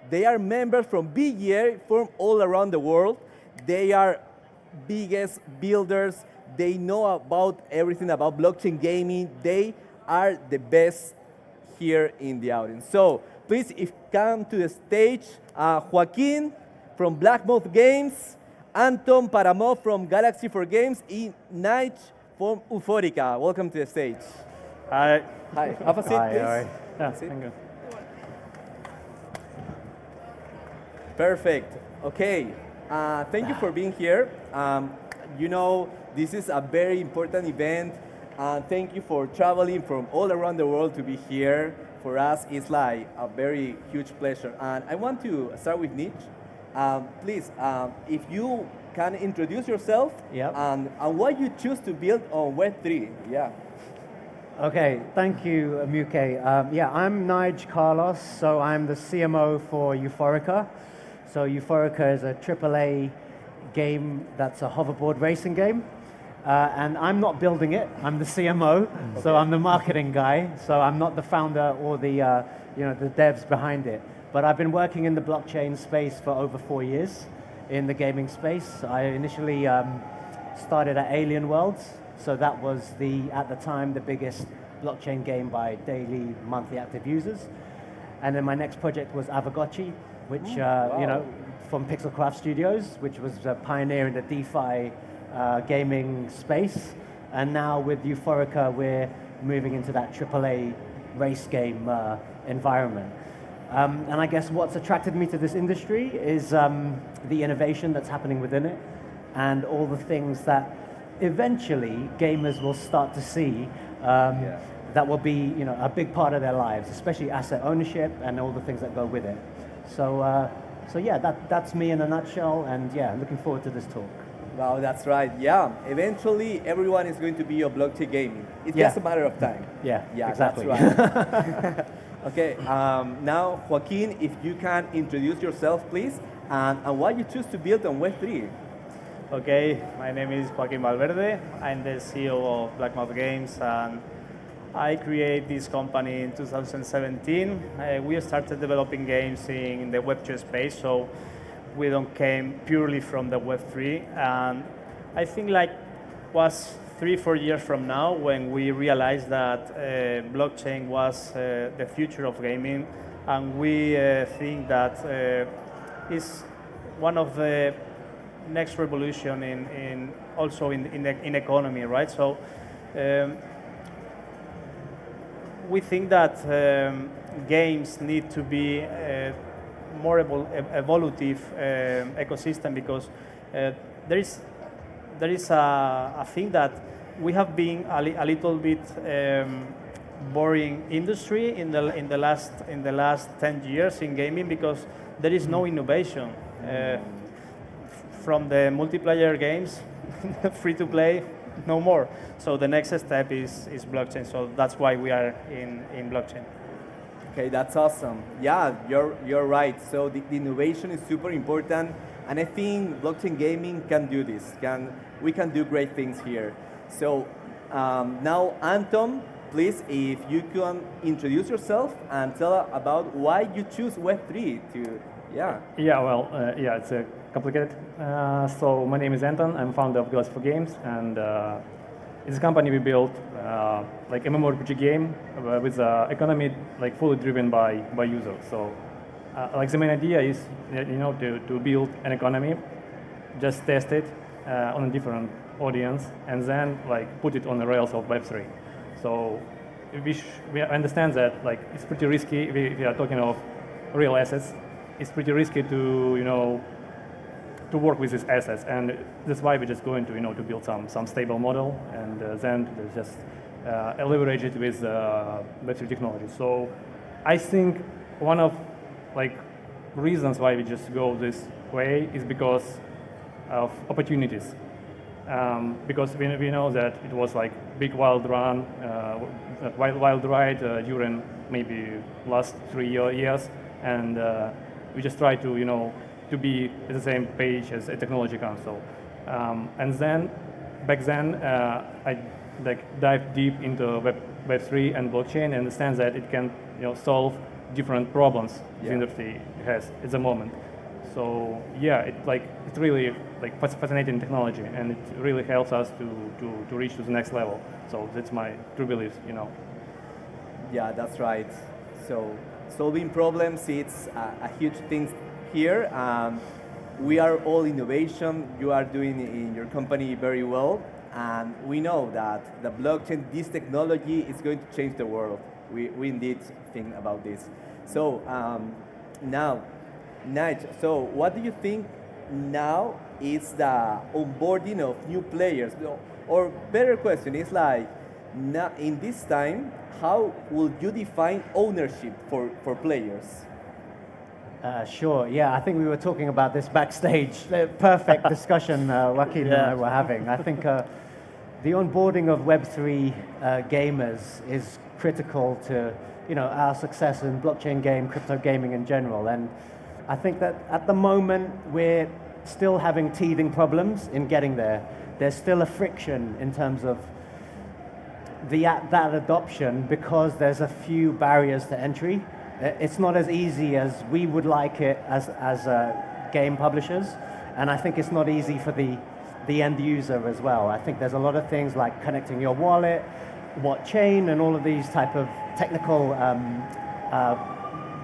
They are members from big year from all around the world. They are biggest builders. They know about everything about blockchain gaming. They are the best here in the audience. So please, if come to the stage, Joaquin from Black Moth Games, Anton Paramov from Galaxy for Games, and Nige from Euphorica. Welcome to the stage. Hi. Hi. Have a seat, Hi, please. hi. Yeah, Sit. thank you. Perfect. Okay. Thank you for being here. You know, this is a very important event. Thank you for traveling from all around the world to be here. For us, it's like a very huge pleasure. And I want to start with Nietzsche. Please, if you can introduce yourself Yep. And why you choose to build on Web3. Yeah. Okay, thank you, Muke. Yeah, I'm Nige Carlos, so I'm the CMO for Euphorica. So Euphorica is a AAA game that's a hoverboard racing game. And I'm not building it, I'm the CMO, so I'm the marketing guy, so I'm not the founder or the, the devs behind it. But I've been working in the blockchain space for over 4 years in the gaming space. I initially started at Alien Worlds, so that was at the time, the biggest blockchain game by daily, monthly active users. And then my next project was Avagotchi, which, from Pixelcraft Studios, which was a pioneer in the DeFi gaming space. And now with Euphorica, we're moving into that AAA race game environment. And I guess what's attracted me to this industry is the innovation that's happening within it and all the things that eventually gamers will start to see that will be a big part of their lives, especially asset ownership and all the things that go with it. So yeah, that's me in a nutshell, and yeah, looking forward to this talk. Wow, that's right. Yeah, eventually everyone is going to be a blockchain gaming. It's just a matter of time. Yeah, exactly. That's right. Okay, now Joaquin, if you can introduce yourself, please, and why you choose to build on Web3. Okay, my name is Joaquin Valverde. I'm the CEO of Black Moth Games, and I created this company in 2017. We started developing games in the Web2 space, so we don't came purely from the Web3. And I think was 3-4 years from now when we realized that blockchain was the future of gaming, and we think that is one of the next revolution in economy, right? So we think that games need to be more evolutive ecosystem, because there is a thing that we have been a little bit boring industry in the last 10 years in gaming, because there is no innovation from the multiplayer games, free to play, no more. So the next step is blockchain. So that's why we are in blockchain. Okay, that's awesome. Yeah, you're right. So the innovation is super important, and I think blockchain gaming can do this. We can do great things here. So now, Anton, please, if you can introduce yourself and tell about why you choose Web3 to, yeah. Yeah, well, it's complicated. So my name is Anton. I'm founder of Galaxy for Games, and it's a company we built like MMORPG game with economy fully driven by users. So the main idea is to build an economy, just test it on a different audience, and then put it on the rails of Web3. So we understand that it's pretty risky. We are talking of real assets. It's pretty risky to work with these assets, and that's why we're just going to build some stable model, and then just leverage it with Web3 technology. So I think one of reasons why we just go this way is because of opportunities. Because we know that it was big wild ride during maybe last 3 years, and we just try to be at the same page as a technology council. And then back then I dived deep into Web3 and blockchain and understands that it can solve different problems the Yeah. industry has at the moment. So yeah, it's really like fascinating technology, and it really helps us to reach to the next level. So that's my true belief. Yeah, that's right. So solving problems, it's a huge thing here. We are all innovation. You are doing in your company very well. And we know that the blockchain, this technology is going to change the world. We indeed think about this. So now, Nige, so what do you think now is the onboarding of new players? Or better question is like, now, in this time, how will you define ownership for players? Sure, yeah, I think we were talking about this backstage. Perfect discussion Joaquin and I were having. I think the onboarding of Web3 gamers is critical to our success in blockchain game, crypto gaming in general. And I think that at the moment we're still having teething problems in getting there. There's still a friction in terms of that adoption because there's a few barriers to entry. It's not as easy as we would like it as game publishers, and I think it's not easy for the end user as well. I think there's a lot of things like connecting your wallet, what chain, and all of these type of technical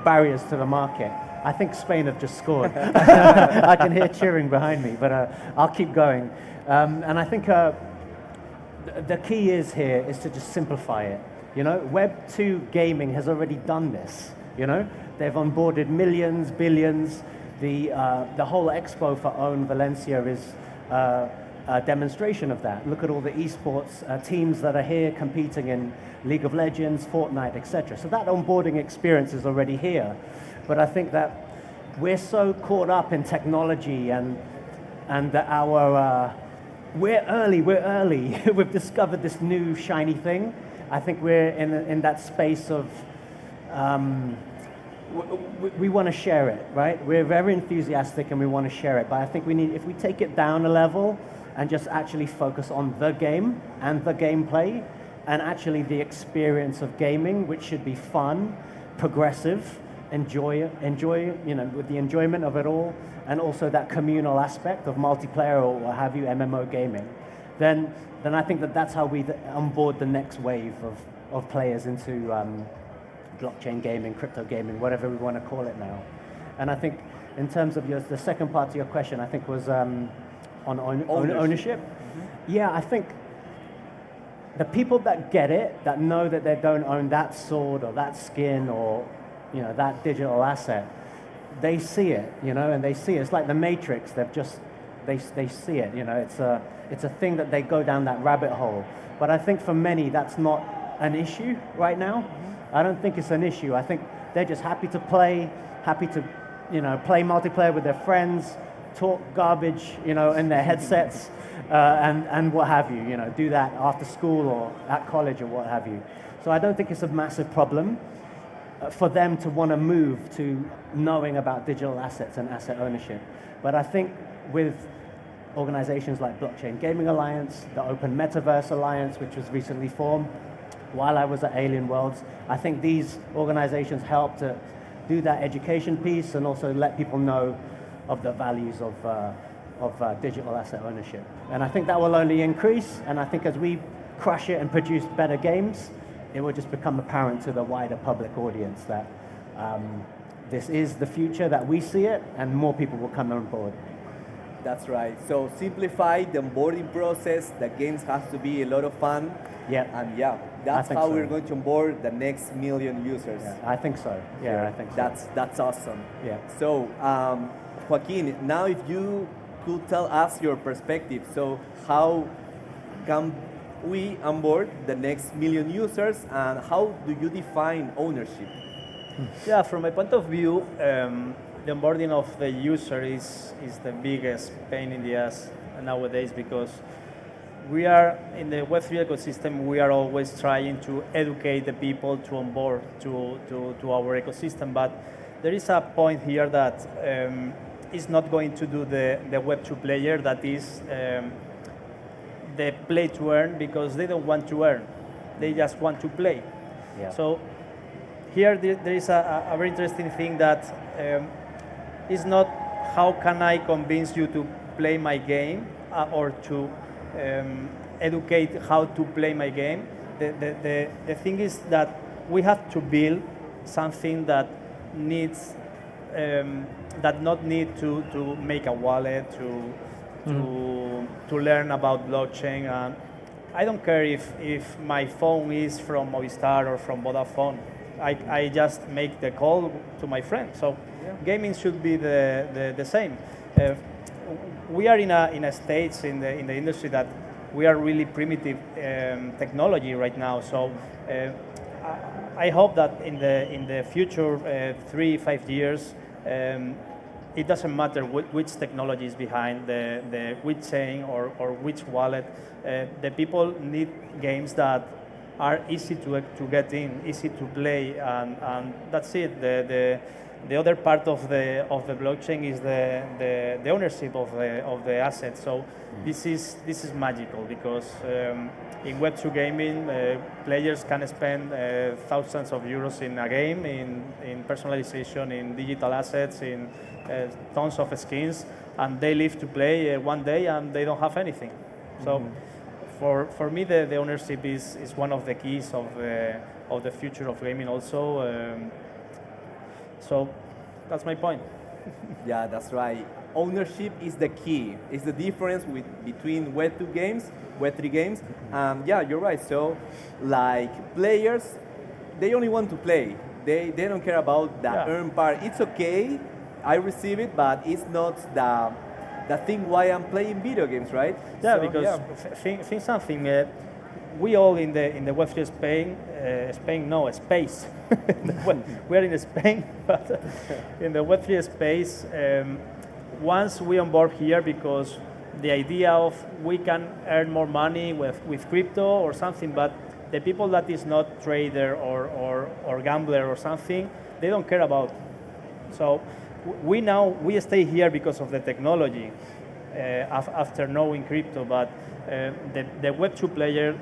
barriers to the market. I think Spain have just scored. I can hear cheering behind me, but I'll keep going. And I think the key here is to just simplify it. Web 2 gaming has already done this. They've onboarded millions, billions. The whole expo for Own Valencia is a demonstration of that. Look at all the esports teams that are here competing in League of Legends, Fortnite, etc. So that onboarding experience is already here. But I think that we're so caught up in technology and that we're early. We've discovered this new shiny thing. I think we're in that space of we want to share it, right? We're very enthusiastic and we want to share it. But I think if we take it down a level and just actually focus on the game and the gameplay and actually the experience of gaming, which should be fun, progressive, enjoy with the enjoyment of it all, and also that communal aspect of multiplayer or what have you, MMO gaming, then I think that's how we onboard the next wave of players into blockchain gaming, crypto gaming, whatever we want to call it now. And I think in terms of the second part of your question, I think was on ownership. Mm-hmm. Yeah, I think the people that get it, that know that they don't own that sword or that skin or that digital asset, they see it, and they see it. It's like the Matrix. They see it. It's a thing that they go down that rabbit hole. But I think for many that's not an issue right now. Mm-hmm. I don't think it's an issue. I think they're just happy to play play multiplayer with their friends, talk garbage, in their headsets, and what have you. Do that after school or at college or what have you. So I don't think it's a massive problem for them to want to move to knowing about digital assets and asset ownership. But I think with organizations like Blockchain Gaming Alliance, the Open Metaverse Alliance, which was recently formed while I was at Alien Worlds, I think these organizations help to do that education piece and also let people know of the values of digital asset ownership. And I think that will only increase, and I think as we crush it and produce better games, it will just become apparent to the wider public audience that this is the future, that we see it, and more people will come on board. That's right. So simplify the onboarding process. The games has to be a lot of fun. Yeah. And that's how we're going to onboard the next million users. Yeah, I think so. Yeah, I think so. That's awesome. Yeah. So Joaquin, now if you could tell us your perspective. So how can we onboard the next million users, and how do you define ownership? Yeah, from my point of view, the onboarding of the user is the biggest pain in the ass nowadays, because we are in the Web3 ecosystem. We are always trying to educate the people to onboard to our ecosystem, but there is a point here that is not going to do the Web2 player, that is the play to earn, because they don't want to earn. they just want to play. Yeah. So here there is a very interesting thing that is not how can I convince you to play my game or to educate how to play my game. The thing is that we have to build something that needs that not need to make a wallet to learn about blockchain. And I don't care if my phone is from Movistar or from Vodafone. I just make the call to my friend. So gaming should be the same. We are in a stage in the industry that we are really primitive technology right now. So I hope that in the future 3-5 years, it doesn't matter which technology is behind the which chain or which wallet. The people need games that are easy to get in, easy to play, and that's it. The other part of the blockchain is the ownership of the asset. So this is magical because in Web2 gaming, players can spend thousands of euros in a game, in personalization, in digital assets, in tons of skins, and they live to play one day and they don't have anything. So for me, the ownership is one of the keys of the future of gaming also. So that's my point. Yeah, that's right. Ownership is the key. It's the difference between Web2 games, Web3 games. Yeah, you're right. So, like players, they only want to play. They don't care about the earn part. It's okay, I receive it, but it's not the thing why I'm playing video games, right? Yeah, So, because think something. We all in the Web3 space. We are in Spain, but in the Web3 space, once we onboard here, because the idea of we can earn more money with crypto or something, but the people that is not trader or gambler or something, they don't care about. So we stay here because of the technology after knowing crypto, but the Web2 player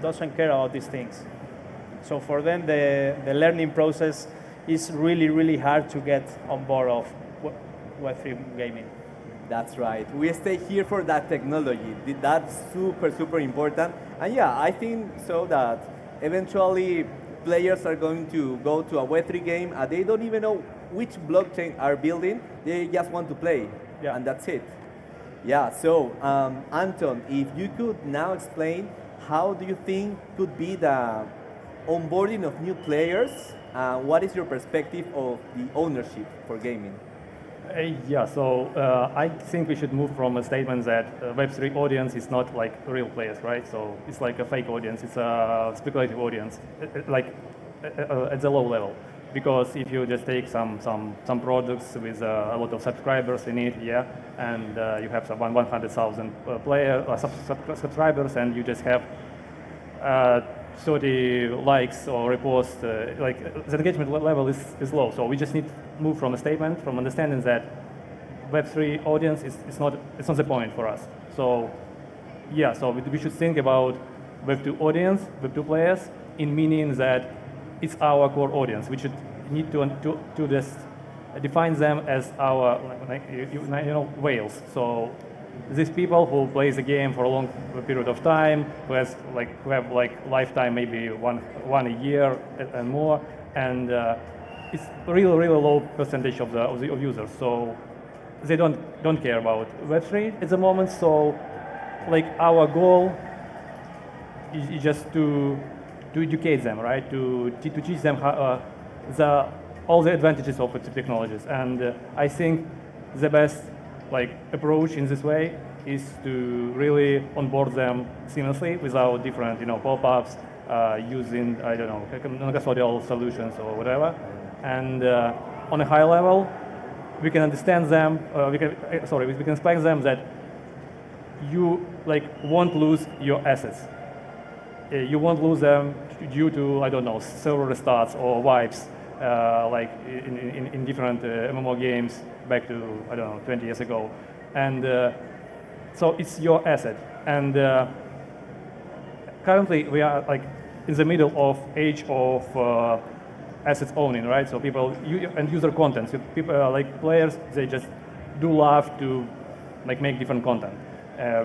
doesn't care about these things. So for them, the learning process is really, really hard to get on board of Web3 gaming. That's right. We stay here for that technology. That's super, super important. And yeah, I think so that eventually players are going to go to a Web3 game and they don't even know which blockchain are building. They just want to play. Yeah. And that's it. Yeah, so Anton, if you could now explain how do you think could be the onboarding of new players, what is your perspective of the ownership for gaming? Yeah, so I think we should move from a statement that Web3 audience is not like real players, right? So it's like a fake audience, it's a speculative audience, like at the low level. Because if you just take some products with a lot of subscribers in it, yeah, and you have some 100,000 subscribers, and you just have 30 likes or reposts, like the engagement level is low. So we just need to move from a statement, from understanding that Web3 audience is not the point for us. So yeah, so we should think about Web2 audience, Web2 players, in meaning that it's our core audience. We should need to just define them as our whales. So these people who play the game for a long period of time, who have lifetime, maybe one a year and more, and it's really low percentage of users. So they don't care about Web3 at the moment. So like our goal is just to educate them, right? To teach them how, all the advantages of Web3 technologies. And I think the best approach in this way is to really onboard them seamlessly without different pop-ups, using non-custodial solutions or whatever. And on a high level, we can understand them. We can explain them that you won't lose your assets. You won't lose them due to, server restarts or wipes, in different MMO games back to, 20 years ago. And so it's your asset. And currently we are in the middle of age of assets owning, right? So people and user content. So people like players, they just do love to like make different content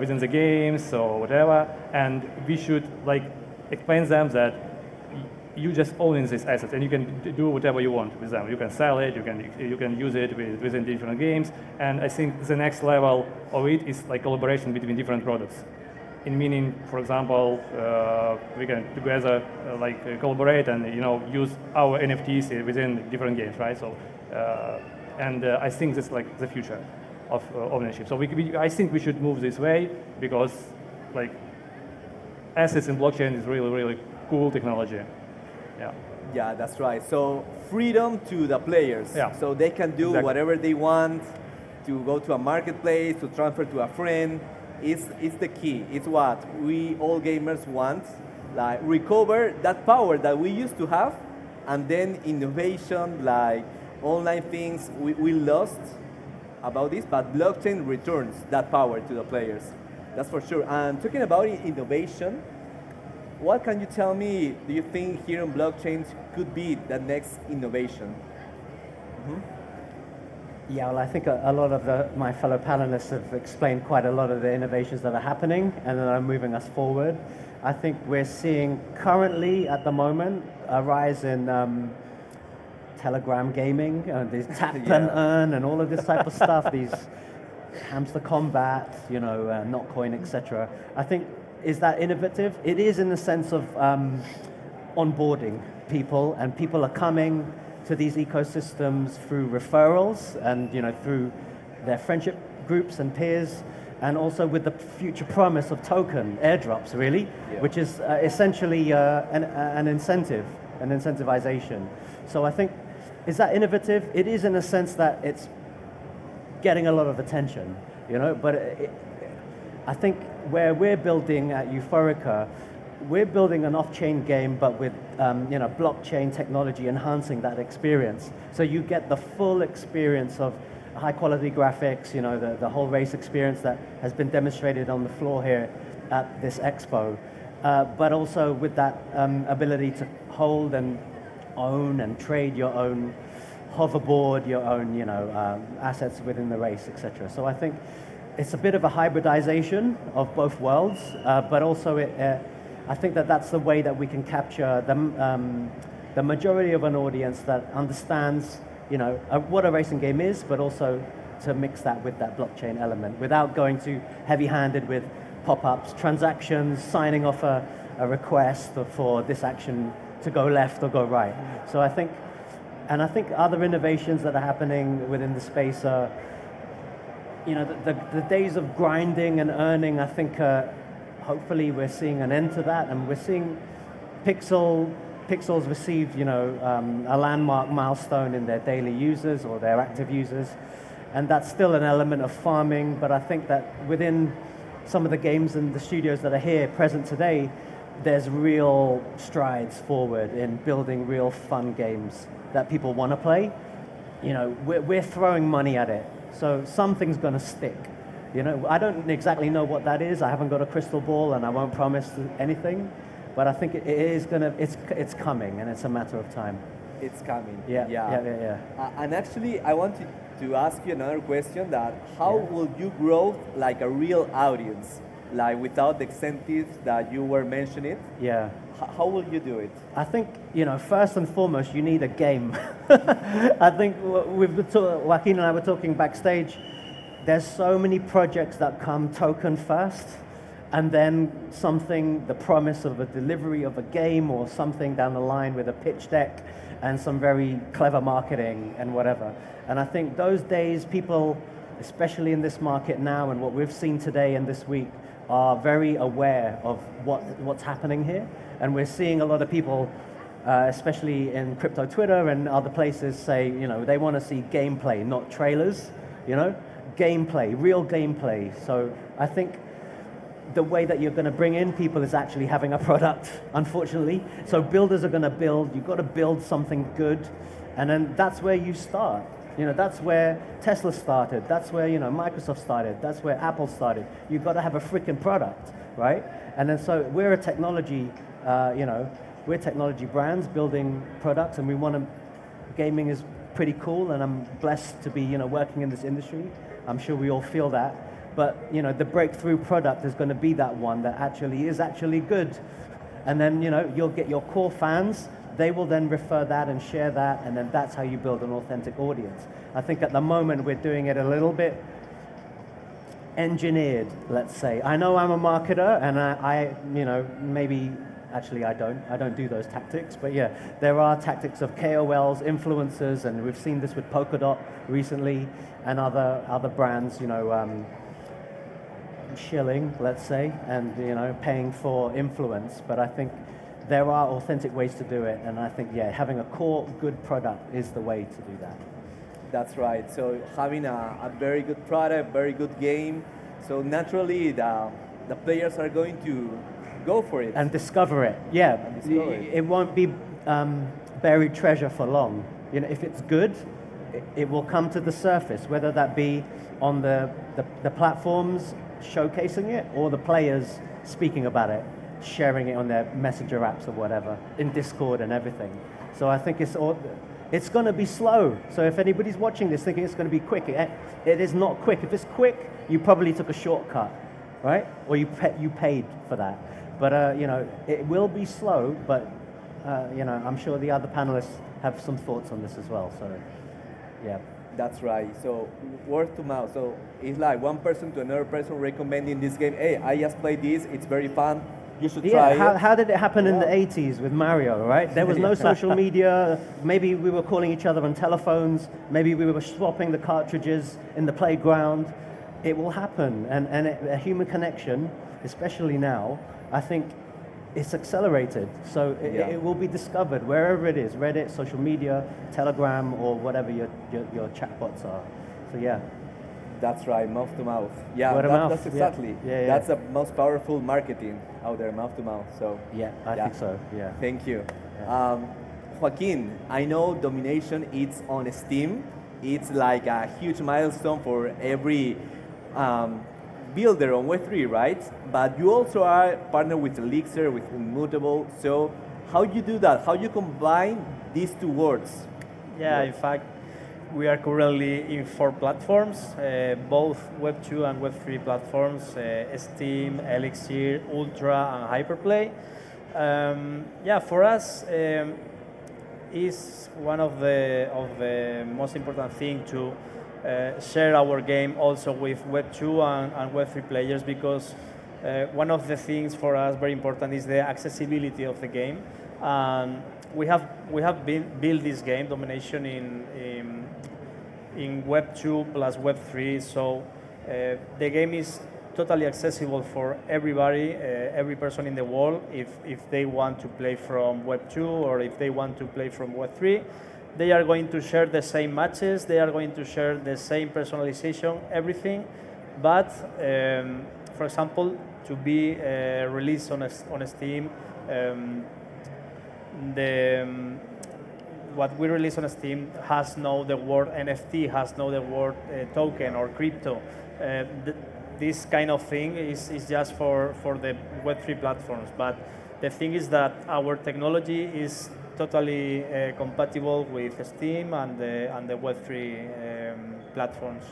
within the games or whatever, and we should like explain them that you just own these assets and you can do whatever you want with them. You can sell it, you can use it within different games, and I think the next level of it is like collaboration between different products. In meaning, for example, we can together collaborate and use our NFTs within different games, right? So, I think that's like the future of ownership. So I think we should move this way because like assets in blockchain is really, really cool technology. Yeah. Yeah, that's right. So freedom to the players. Yeah. So they can do Exactly. whatever they want, to go to a marketplace, to transfer to a friend. It's the key. It's what we all gamers want. Like recover that power that we used to have, and then innovation, like online things we lost about this, but blockchain returns that power to the players. That's for sure. And talking about innovation, what can you tell me, do you think here in blockchains could be the next innovation? Yeah, well, I think a lot of my fellow panelists have explained quite a lot of the innovations that are happening and that are moving us forward. I think we're seeing currently, at the moment, a rise in Telegram gaming, these tap and earn and all of this type of stuff, these hamster combat, Notcoin, etc. I think, is that innovative? It is in the sense of onboarding people, and people are coming to these ecosystems through referrals and through their friendship groups and peers, and also with the future promise of token airdrops, really, which is essentially an incentive, an incentivization. So I think, is that innovative? It is in a sense that it's getting a lot of attention, but I think where we're building at Euphorica, we're building an off-chain game, but with blockchain technology enhancing that experience. So you get the full experience of high-quality graphics, the whole race experience that has been demonstrated on the floor here at this expo, but also with that ability to hold and own and trade your own hoverboard, your own assets within the race, etc. So I think it's a bit of a hybridization of both worlds, but also I think that's the way that we can capture the majority of an audience that understands, what a racing game is, but also to mix that with that blockchain element without going too heavy-handed with pop-ups, transactions, signing off a request for this action to go left or go right. So I think other innovations that are happening within the space are, the days of grinding and earning, I think hopefully we're seeing an end to that, and we're seeing Pixels receive, a landmark milestone in their daily users or their active users, and that's still an element of farming, but I think that within some of the games and the studios that are here present today, there's real strides forward in building real fun games that people want to play. We're throwing money at it, so something's going to stick. I don't exactly know what that is. I haven't got a crystal ball, and I won't promise anything. But I think it's coming, and it's a matter of time. It's coming. Yeah. And actually, I wanted to ask you another question: that how will you grow like a real audience, like without the incentives that you were mentioning? Yeah. How will you do it? I think, first and foremost, you need a game. I think Joaquin and I were talking backstage. There's so many projects that come token first, and then the promise of a delivery of a game or something down the line with a pitch deck and some very clever marketing and whatever. And I think those days, people, especially in this market now and what we've seen today and this week, are very aware of what's happening here. And we're seeing a lot of people, especially in crypto Twitter and other places, say, they want to see gameplay, not trailers, gameplay, real gameplay. So I think the way that you're going to bring in people is actually having a product, unfortunately. So builders are going to build, you've got to build something good, and then that's where you start. That's where Tesla started, that's where Microsoft started, that's where Apple started. You've got to have a freaking product, right? And then so we're a technology we're technology brands building products, and we want to. Gaming is pretty cool, and I'm blessed to be working in this industry. I'm sure we all feel that. But the breakthrough product is going to be that one that is actually good. And then you'll get your core fans. They will then refer that and share that, and then that's how you build an authentic audience. I think at the moment we're doing it a little bit engineered, let's say. I know I'm a marketer, and I maybe, actually I don't do those tactics, but yeah, there are tactics of KOLs, influencers, and we've seen this with Polkadot recently, and other brands, shilling, let's say, and paying for influence. But I think there are authentic ways to do it, and I think having a core good product is the way to do that. That's right. So having a very good product, very good game, so naturally the players are going to go for it. And discover it. Yeah, discover it. It won't be buried treasure for long. If it's good, it will come to the surface, whether that be on the platforms showcasing it, or the players speaking about it, sharing it on their messenger apps or whatever, in Discord and everything. So I think it's going to be slow. So if anybody's watching this thinking it's going to be quick, it is not quick. If it's quick, you probably took a shortcut, right? Or you paid for that. But it will be slow. But I'm sure the other panelists have some thoughts on this as well. So yeah. That's right. So word to mouth. So it's like one person to another person recommending this game. Hey, I just played this. It's very fun. You should try it. How did it happen in the 80s with Mario, right? There was no social media. Maybe we were calling each other on telephones. Maybe we were swapping the cartridges in the playground. It will happen. And a human connection, especially now, I think it's accelerated. So it will be discovered wherever it is, Reddit, social media, Telegram, or whatever your chatbots are. So yeah. That's right, mouth to mouth. Yeah, that's exactly. Yeah. That's the most powerful marketing out there, mouth to mouth. So yeah, I think so. Yeah. Thank you. Yeah. Joaquin, I know domination is on Steam. It's like a huge milestone for every builder on Web3, right? But you also are partnered with Elixir, with Immutable. So how you do that? How you combine these two words? Yeah, in fact, we are currently in 4 platforms, both Web2 and Web3 platforms, Steam, Elixir, Ultra, and Hyperplay. For us, is one of the most important things to share our game also with Web2 and Web3 players, because one of the things for us very important is the accessibility of the game. We have built this game, Domination, in Web2 plus Web3, so the game is totally accessible for everybody, every person in the world, if they want to play from Web2 or if they want to play from Web3. They are going to share the same matches, they are going to share the same personalization, everything, but for example, to be released on Steam, what we release on Steam has no the word NFT, has no the word token or crypto. This kind of thing is just for the Web3 platforms, but the thing is that our technology is totally compatible with Steam and the Web3 platforms.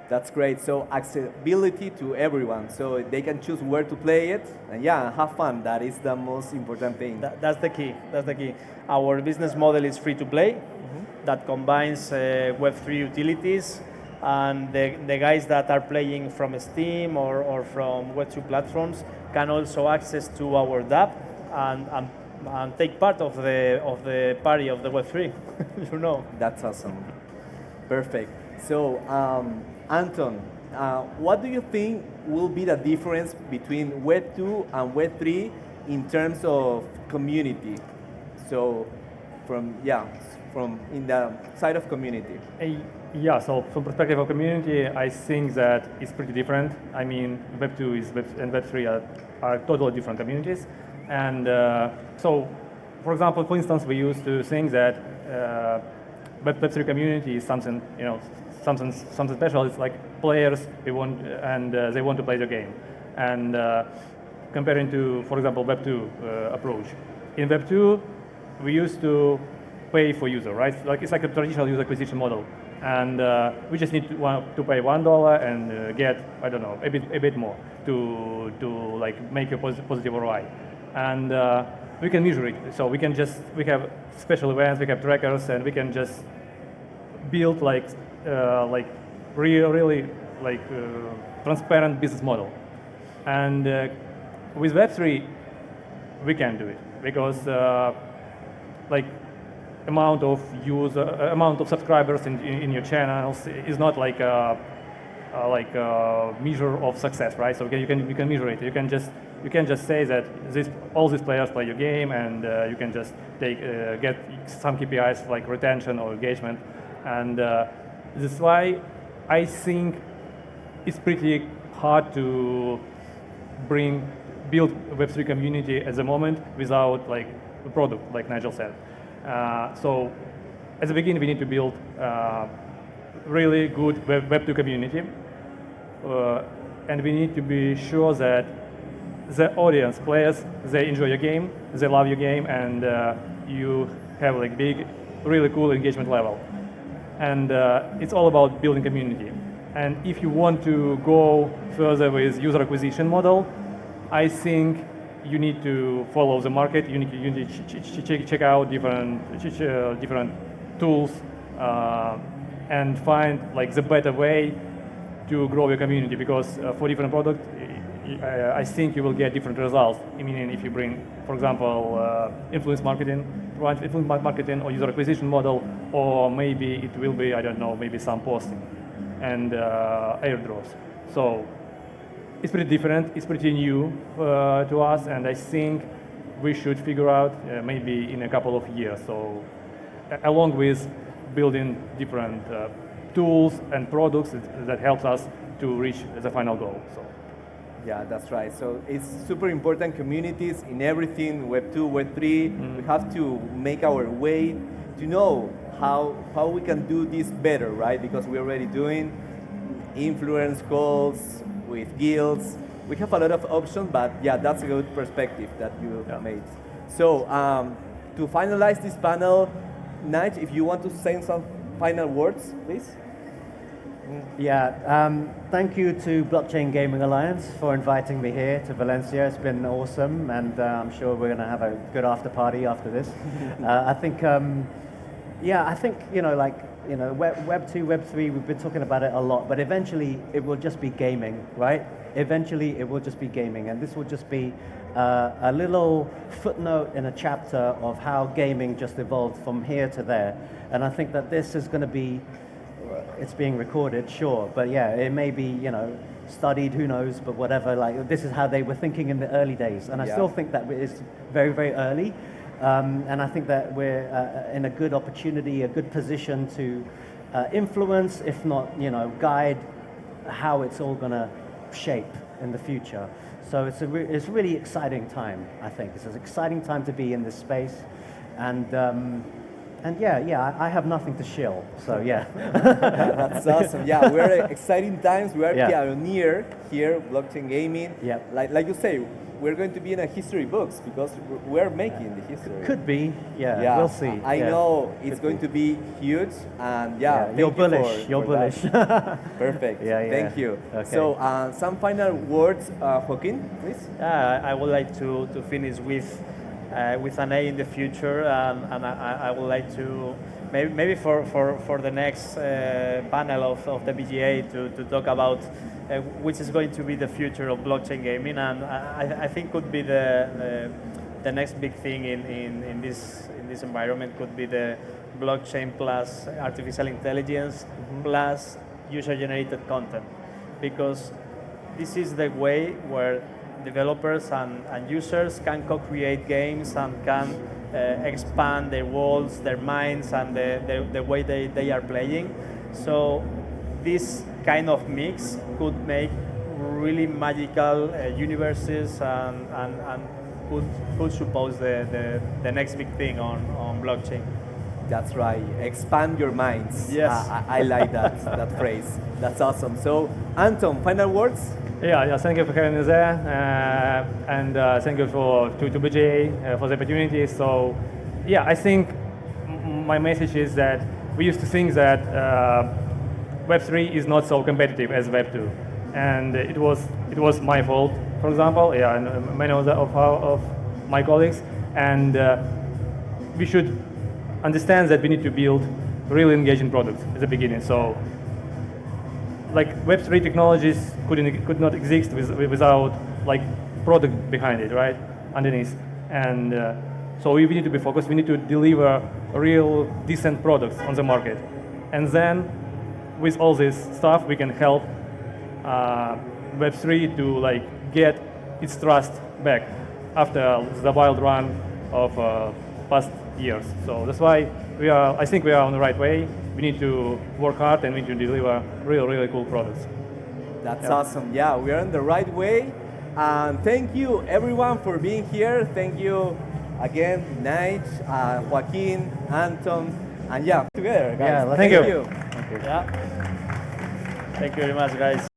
That's great. So accessibility to everyone, so they can choose where to play it, and have fun. That is the most important thing. That's the key. That's the key. Our business model is free to play. That combines Web3 utilities, and the guys that are playing from Steam or from Web2 platforms can also access to our DApp and take part of the party of the Web3. That's awesome. Perfect. So, Anton, what do you think will be the difference between Web2 and Web3 in terms of community? So, from in the side of community. So from perspective of community, I think that it's pretty different. I mean, Web2 and Web3 are totally different communities. And so, for example, for instance, we used to think that Web3 community is something, something special. It's like players they want to play the game. And comparing to, for example, Web2 approach, in Web 2, we used to pay for user, right? Like it's like a traditional user acquisition model, and we just need to pay $1 and get, I don't know, a bit more to like make a positive ROI, and we can measure it. So we have special events, we have trackers, and we can just build like really like transparent business model. And with Web3, we can do it because like amount of subscribers in your channels is not like a measure of success, right? So you can measure it. You can just say that all these players play your game, and you can just get some KPIs like retention or engagement, and this is why I think it's pretty hard to build Web3 community at the moment without like a product, like Nigel said. So at the beginning, we need to build really good Web2 community, and we need to be sure that the audience, players, they enjoy your game, they love your game, and you have like big, really cool engagement level. And it's all about building community. And if you want to go further with user acquisition model, I think you need to follow the market. You need to check out different tools and find like the better way to grow your community. Because for different products, I think you will get different results. I mean, if you bring, for example, influence marketing or user acquisition model, or maybe it will be, I don't know, maybe some posting and airdrops. So it's pretty different, it's pretty new to us, and I think we should figure out maybe in a couple of years. So along with building different tools and products that helps us to reach the final goal. So. Yeah, that's right. So it's super important, communities in everything, Web 2, Web 3. We have to make our way to know how we can do this better, right? Because we're already doing influence calls with guilds. We have a lot of options, but yeah, that's a good perspective that you made. So to finalize this panel, Nige, if you want to say some final words, please. Yeah, thank you to Blockchain Gaming Alliance for inviting me here to Valencia. It's been awesome, and I'm sure we're going to have a good after party after this. I think, Web 2, Web 3, we've been talking about it a lot, but eventually it will just be gaming, right? Eventually it will just be gaming, and this will just be a little footnote in a chapter of how gaming just evolved from here to there. And I think that this is going to be, it's being recorded, sure, but yeah, it may be, studied, who knows, but whatever, like this is how they were thinking in the early days. And I still think that it's very, very early. And I think that we're in a good opportunity, a good position to influence, if not, guide how it's all going to shape in the future. So it's a really exciting time, I think. It's an exciting time to be in this space. And yeah, I have nothing to shill, so yeah. That's awesome. Yeah, we're exciting times. We are pioneer here, blockchain gaming. Yeah. Like you say, we're going to be in a history books because we're making the history. Could be, yeah. We'll see. I know it's going to be huge, and you're bullish. You're bullish. Perfect. Thank you. Okay. So, some final words, Joaquin, please. I would like to finish with an A in the future, and I would like to maybe for the next panel of the BGA to talk about which is going to be the future of blockchain gaming, and I think could be the next big thing in this environment could be the blockchain plus artificial intelligence plus user-generated content, because this is the way where developers and users can co-create games and can expand their worlds, their minds, and the way they are playing. So this kind of mix could make really magical universes and could suppose the next big thing on blockchain. That's right. Expand your minds. Yes. I like that that phrase. That's awesome. So, Anton, final words. Yeah, thank you for having me there, and thank you to BJA for the opportunity. So, yeah, I think my message is that we used to think that Web3 is not so competitive as Web2, and it was my fault, for example, yeah, and many of my colleagues, and we should understand that we need to build really engaging products at the beginning. So, like Web3 technologies could not exist without like product behind it, right, underneath, and so we need to be focused. We need to deliver real decent products on the market, and then with all this stuff, we can help Web3 to like get its trust back after the wild run of past years. So that's why I think we are on the right way. We need to work hard and we need to deliver really cool products. That's awesome. Yeah, we are on the right way. And thank you everyone for being here. Thank you again, Nige, Joaquin, Anton, and yeah, together, guys. Yeah, Thank you. Yeah. Thank you very much, guys.